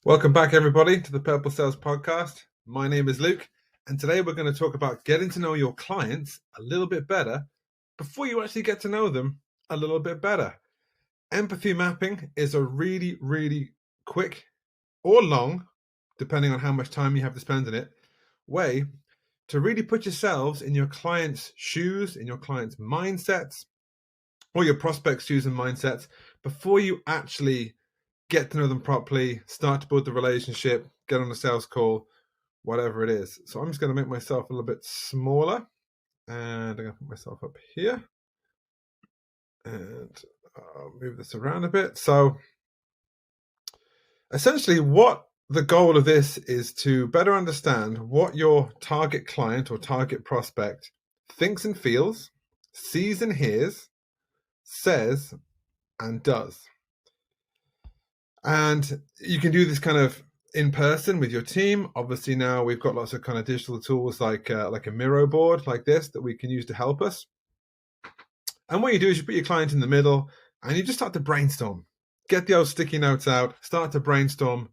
Welcome back, everybody, to the Purple Sales Podcast. My name is Luke, and today we're going to talk about getting to know your clients a little bit better before you actually get to know them a little bit better. Empathy mapping is a really, really quick or long, depending on how much time you have to spend in it, way to really put yourselves in your client's shoes, in your client's mindsets, or your prospect's shoes and mindsets before you actually get to know them properly, start to build the relationship, get on a sales call, whatever it is. So I'm just going to make myself a little bit smaller, and I'm going to put myself up here, and I'll move this around a bit. So essentially what the goal of this is to better understand what your target client or target prospect thinks and feels, sees and hears, says and does. And you can do this kind of in person with your team. Obviously now we've got lots of kind of digital tools like a Miro board like this that we can use to help us. And what you do is you put your client in the middle and you just start to brainstorm. Get the old sticky notes out, start to brainstorm,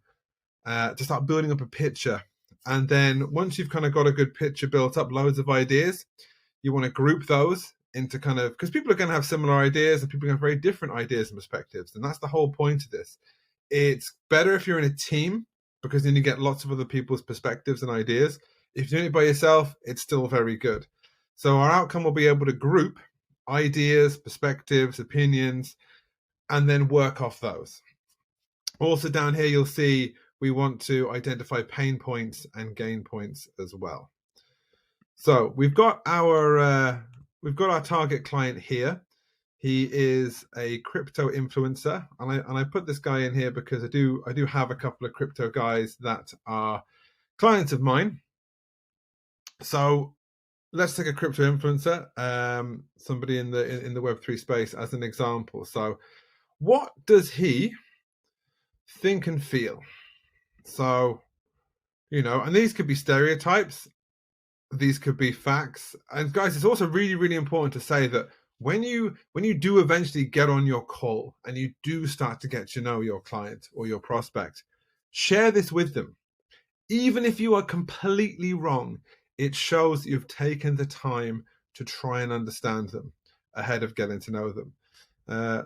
to start building up a picture. And then once you've kind of got a good picture built up, loads of ideas, you want to group those into kind of, because people are going to have similar ideas and people are going to have very different ideas and perspectives. And that's the whole point of this. It's better if you're in a team because then you get lots of other people's perspectives and ideas. If you're doing it by yourself, it's still very good. So our outcome will be able to group ideas, perspectives, opinions, and then work off those. Also down here, you'll see we want to identify pain points and gain points as well. So we've got our target client here. He is a crypto influencer, and I put this guy in here because I do have a couple of crypto guys that are clients of mine. So let's take a crypto influencer, somebody in the Web3 space as an example. So what does he think and feel? So, and these could be stereotypes, these could be facts. And guys, it's also really, really important to say that when you do eventually get on your call and you do start to get to know your client or your prospect, share this with them. Even if you are completely wrong, it shows that you've taken the time to try and understand them ahead of getting to know them.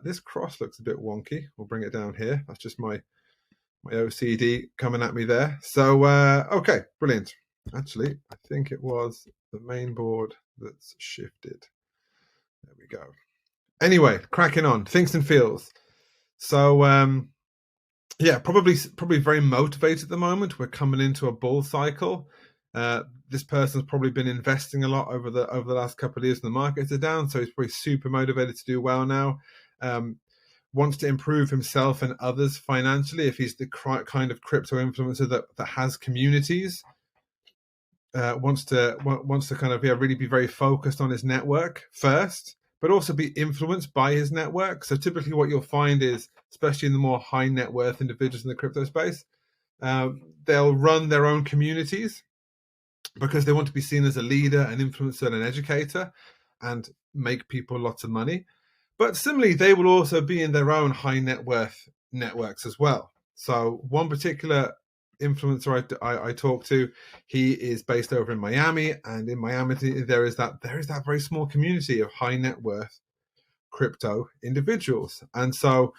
This cross looks a bit wonky. We'll bring it down here. That's just my OCD coming at me there. So, okay, brilliant. Actually, I think it was the main board that's shifted. There we go. Anyway, cracking on. Thinks and feels. So, yeah, probably very motivated at the moment. We're coming into a bull cycle. This person's probably been investing a lot over the last couple of years. The markets are down, so he's probably super motivated to do well now. Wants to improve himself and others financially. If he's the kind of crypto influencer that has communities, wants to kind of really be very focused on his network first, but also be influenced by his network. So typically what you'll find is, especially in the more high net worth individuals in the crypto space, they'll run their own communities because they want to be seen as a leader, an influencer, and an educator, and make people lots of money. But similarly, they will also be in their own high net worth networks as well. So one particular influencer I talk to, he is based over in Miami, and in Miami there is that very small community of high net worth crypto individuals. And so,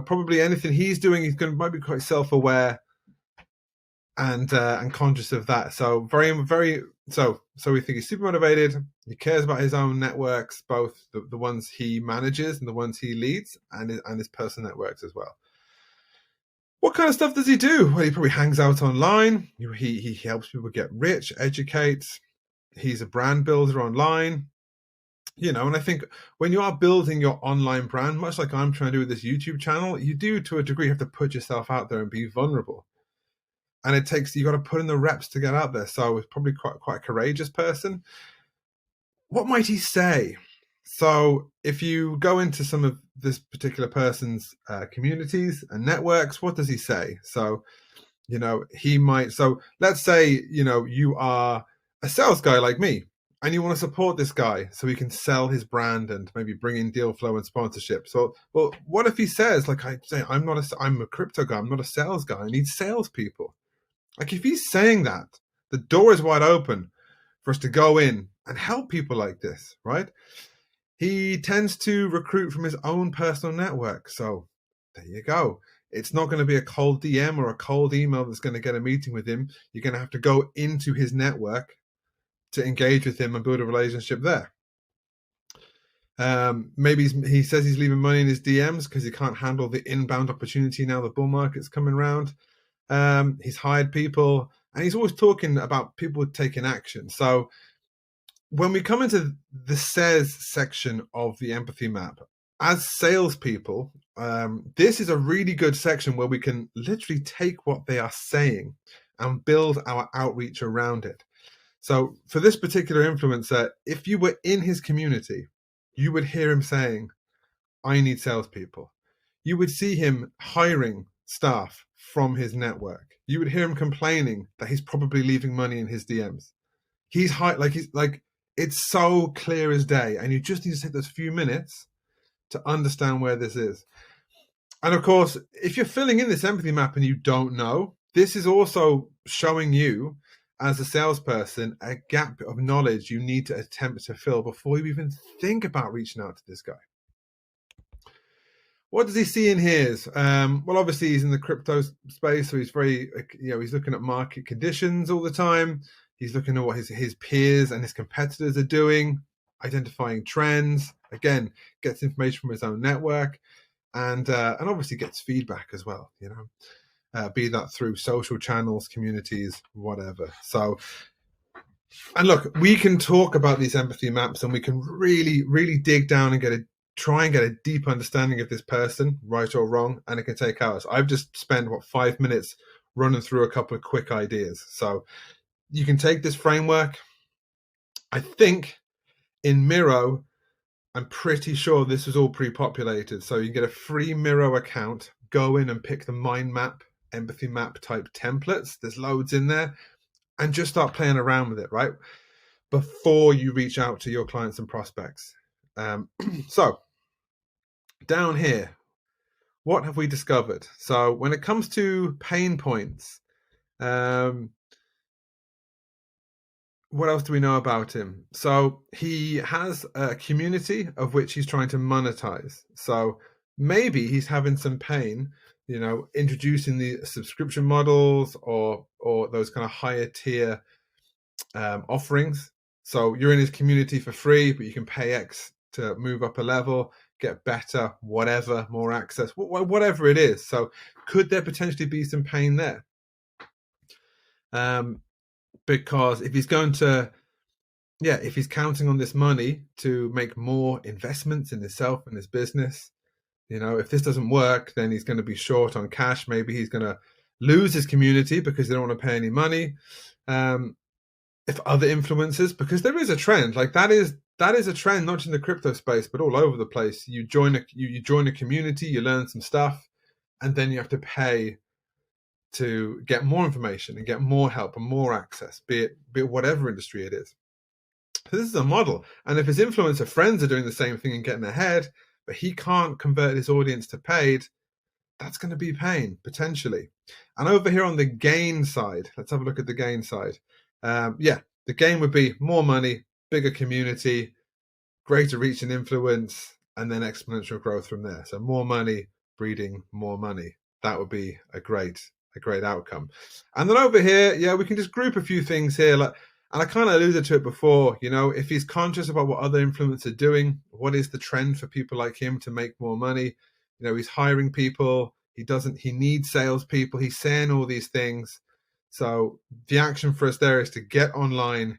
probably anything he's doing, might be quite self-aware and conscious of that. So so we think he's super motivated. He cares about his own networks, both the ones he manages and the ones he leads, and his personal networks as well. What kind of stuff does he do? Well, he probably hangs out online. He helps people get rich, educates. He's a brand builder online. And I think when you are building your online brand, much like I'm trying to do with this YouTube channel, you do to a degree have to put yourself out there and be vulnerable. And you got to put in the reps to get out there. So he's probably quite a courageous person. What might he say? So if you go into some of this particular person's communities and networks, what does he say? So, he might, so let's say, you are a sales guy like me, and you want to support this guy so he can sell his brand and maybe bring in deal flow and sponsorship. So, well, what if he says, like I say, I'm a crypto guy, I'm not a sales guy, I need salespeople. Like if he's saying that, the door is wide open for us to go in and help people like this, right? He tends to recruit from his own personal network. So there you go. It's not going to be a cold DM or a cold email that's going to get a meeting with him. You're going to have to go into his network to engage with him and build a relationship there. Maybe he says he's leaving money in his DMs because he can't handle the inbound opportunity now the bull market's coming around. He's hired people, and he's always talking about people taking action. So when we come into the says section of the empathy map, as salespeople, this is a really good section where we can literally take what they are saying and build our outreach around it. So for this particular influencer, if you were in his community, you would hear him saying, I need salespeople. You would see him hiring staff from his network. You would hear him complaining that he's probably leaving money in his DMs. He's it's so clear as day, and you just need to take those few minutes to understand where this is. And of course, if you're filling in this empathy map and you don't know, this is also showing you as a salesperson a gap of knowledge you need to attempt to fill before you even think about reaching out to this guy. What does he see in his? Well, obviously he's in the crypto space, so he's very, he's looking at market conditions all the time. He's looking at what his peers and his competitors are doing, identifying trends. Again, gets information from his own network, and obviously gets feedback as well. Be that through social channels, communities, whatever. So, and look, we can talk about these empathy maps, and we can really, really dig down and try and get a deep understanding of this person, right or wrong, and it can take hours. I've just spent 5 minutes running through a couple of quick ideas. So you can take this framework. I think in Miro, I'm pretty sure this was all pre-populated. So you can get a free Miro account, go in and pick the mind map, empathy map type templates. There's loads in there, and just start playing around with it, right? Before you reach out to your clients and prospects. So down here, what have we discovered? So when it comes to pain points, what else do we know about him? So he has a community of which he's trying to monetize. So maybe he's having some pain, introducing the subscription models or those kind of higher tier offerings. So you're in his community for free, but you can pay X to move up a level, get better, whatever, more access, whatever it is. So could there potentially be some pain there? Because if he's if he's counting on this money to make more investments in himself and his business, if this doesn't work, then he's going to be short on cash. Maybe he's going to lose his community because they don't want to pay any money. If other influencers, because there is a trend, like that is a trend, not just in the crypto space, but all over the place. You join a community, you learn some stuff, and then you have to pay to get more information and get more help and more access, be it whatever industry it is. So this is a model. And if his influencer friends are doing the same thing and getting ahead, but he can't convert his audience to paid, that's going to be pain, potentially. And over here on the gain side, let's have a look at the gain side. The gain would be more money, bigger community, greater reach and influence, and then exponential growth from there. So more money breeding more money. That would be a great outcome. And then over here, we can just group a few things here. And I kind of alluded to it before, if he's conscious about what other influencers are doing, what is the trend for people like him to make more money? He's hiring people. He needs salespeople. He's saying all these things. So the action for us there is to get online,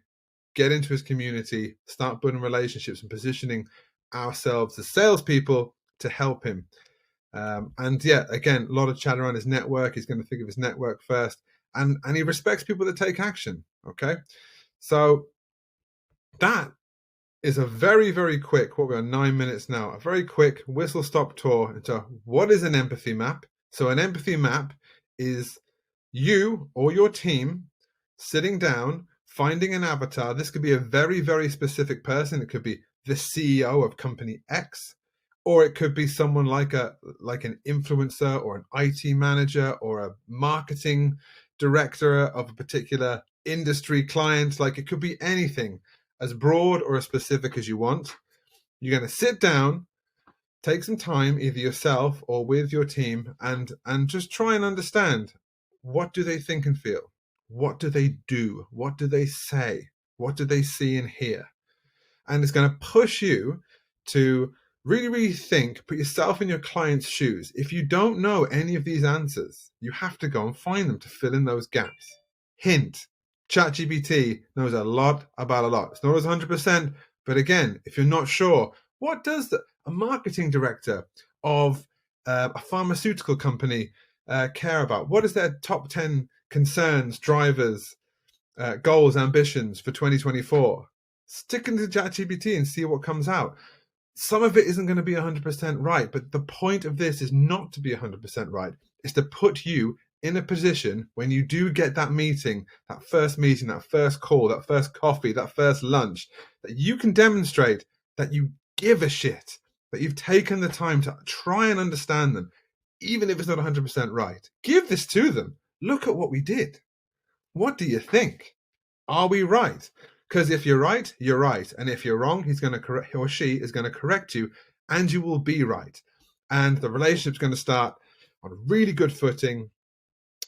get into his community, start building relationships and positioning ourselves as salespeople to help him. Again, a lot of chat around his network. He's going to think of his network first, and he respects people that take action. Okay, so that is a very, very quick, we're on 9 minutes now, a very quick whistle-stop tour into what is an empathy map. So an empathy map is you or your team sitting down finding an avatar. This could be a very, very specific person. It could be the CEO of company X, or it could be someone like an influencer or an IT manager or a marketing director of a particular industry client. Like, it could be anything, as broad or as specific as you want. You're going to sit down, take some time, either yourself or with your team, and just try and understand, what do they think and feel? What do they do? What do they say? What do they see and hear? And it's going to push you to really, really think, put yourself in your client's shoes. If you don't know any of these answers, you have to go and find them to fill in those gaps. Hint, ChatGPT knows a lot about a lot. It's not as 100%, but again, if you're not sure, what does a marketing director of a pharmaceutical company care about? What is their top 10 concerns, drivers, goals, ambitions for 2024? Stick into ChatGPT and see what comes out. Some of it isn't going to be 100% right, but the point of this is not to be 100% right. It's to put you in a position when you do get that meeting, that first call, that first coffee, that first lunch, that you can demonstrate that you give a shit, that you've taken the time to try and understand them, even if it's not 100% right. Give this to them. Look at what we did. What do you think? Are we right? Because if you're right, you're right. And if you're wrong, he or she is going to correct you, and you will be right. And the relationship's going to start on a really good footing.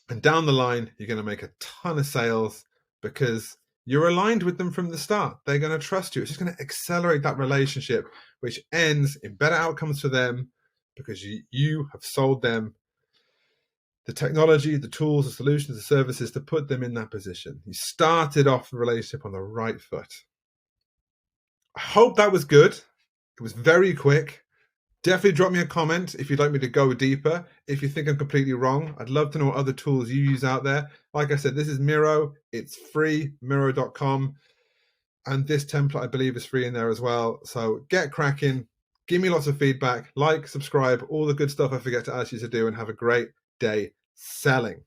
And down the line, you're going to make a ton of sales because you're aligned with them from the start. They're going to trust you. It's just going to accelerate that relationship, which ends in better outcomes for them because you have sold them the technology, the tools, the solutions, the services to put them in that position. You started off the relationship on the right foot. I hope that was good. It was very quick. Definitely drop me a comment if you'd like me to go deeper. If you think I'm completely wrong, I'd love to know what other tools you use out there. Like I said, this is Miro. It's free, Miro.com. And this template, I believe, is free in there as well. So get cracking. Give me lots of feedback. Like, subscribe, all the good stuff I forget to ask you to do, and have a great day selling.